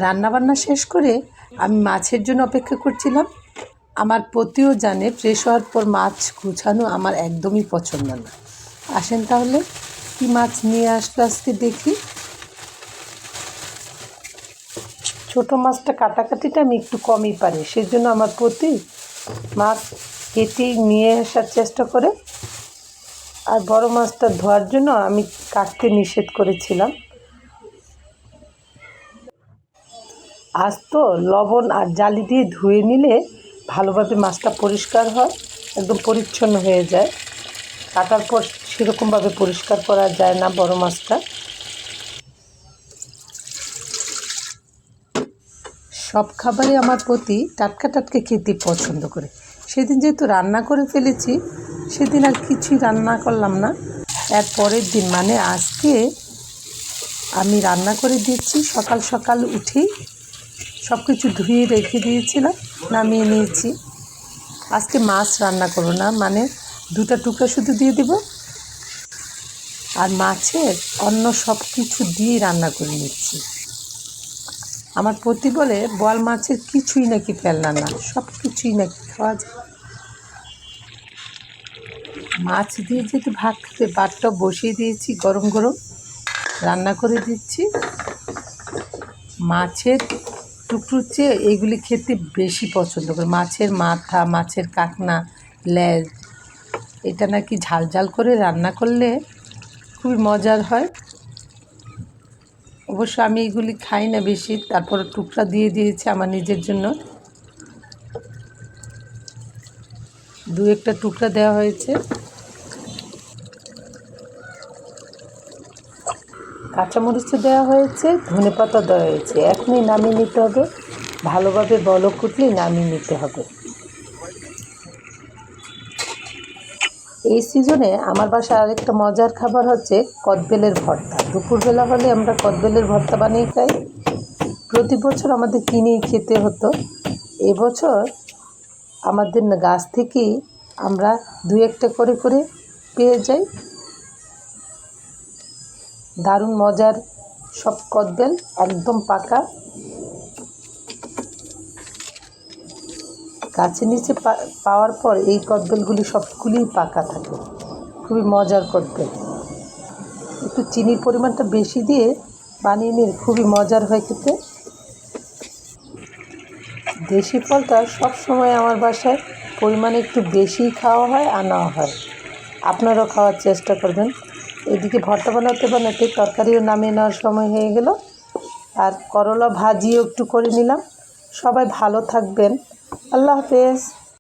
রান্নাবান্না শেষ করে আমি মাছের জন্য অপেক্ষা করছিলাম। আমার পতিও জানে ফ্রেশ হওয়ার পর মাছ গুছানো আমার একদমই পছন্দ না। আসেন তাহলে কি মাছ নিয়ে আসলো আজকে দেখি। ছোটো মাছটা কাটাকাটিটা আমি একটু কমই পারি, সেজন্য আমার পতি মাছ কেটে নিয়ে আসার চেষ্টা করে। আর বড় মাছটা ধোয়ার জন্য আমি কাটতে নিষেধ করেছিলাম। আজ তো লবণ আর জালি দিয়ে ধুয়ে নিলে ভালোভাবে মাছটা পরিষ্কার হয়, একদম পরিচ্ছন্ন হয়ে যায়। কাটার পর সেরকমভাবে পরিষ্কার করা যায় না বড় মাছটা। সব খাবারই আমার প্রতি টাটকা টাটকা খেতে পছন্দ করে। সেদিন যেহেতু রান্না করে ফেলেছি, সেদিন আর কিছুই রান্না করলাম না। এর পরের দিন মানে আজকে আমি রান্না করে দিচ্ছি। সকাল সকাল উঠেই সব কিছু ধুয়ে রেখে দিয়েছিলাম, নামিয়ে নিয়েছি। আজকে মাছ রান্না করবো না, মানে দুটা টুকরা শুধু দিয়ে দেব, আর মাছের অন্য সব কিছু দিয়ে রান্না করে নিচ্ছি। আমার পতি বলে বোয়াল মাছের কিছুই নাকি ফেলনা না, সব কিছুই নাকি খাওয়া যায়। মাছ দিয়ে যেহেতু ভাত খাবে, ভাতটা বসিয়ে দিয়েছি গরম গরম, রান্না করে দিচ্ছি। মাছের টুকরোর চেয়ে এইগুলি খেতে বেশি পছন্দ করে। মাছের মাথা, মাছের কাঁকনা, লেজ, এটা নাকি ঝাল ঝাল করে রান্না করলে খুবই মজার হয়। অবশ্য আমি এগুলি খাই না বেশি, তারপর টুকরা দিয়ে দিয়েছি আমার নিজের জন্য। দু একটা টুকরা দেওয়া হয়েছে। কাঁচামরিচও দেওয়া হয়েছে, ধনেপাতা দেওয়া হয়েছে। এখনই নামিয়ে নিতে হবে, ভালোভাবে বলক উঠলেই নামিয়ে নিতে হবে। এই সিজনে আমার বাসায় আরেকটা মজার খাবার হচ্ছে কদবেলের ভর্তা। দুপুরবেলা হলে আমরা কদবেলের ভর্তা বানিয়ে খাই। প্রতি বছর আমাদের কিনেই খেতে হতো। এবছর আমাদের গাছ থেকেই আমরা দু একটা করে করে পেয়ে যাই। দারুণ মজার সব কদবেল, একদম পাকা। গাছের নিচে পাওয়ার পর এই কদবেলগুলি সবগুলিই পাকা থাকে, খুবই মজার কদবেল। একটু চিনির পরিমাণটা বেশি দিয়ে বানিয়ে নিলে খুবই মজার হয় খেতে। দেশি ফলটা সবসময় আমার বাসায় পরিমাণে একটু বেশিই খাওয়া হয়, আনা হয়। আপনারাও খাওয়ার চেষ্টা করবেন। এদিকে ভর্তা বানাতে বানাতে তরকারিও নামিয়ে নেওয়ার সময় হয়ে গেল, আর করলা ভাজিও একটু করে নিলাম। সবাই ভালো থাকবেন। আল্লাহ হাফেজ।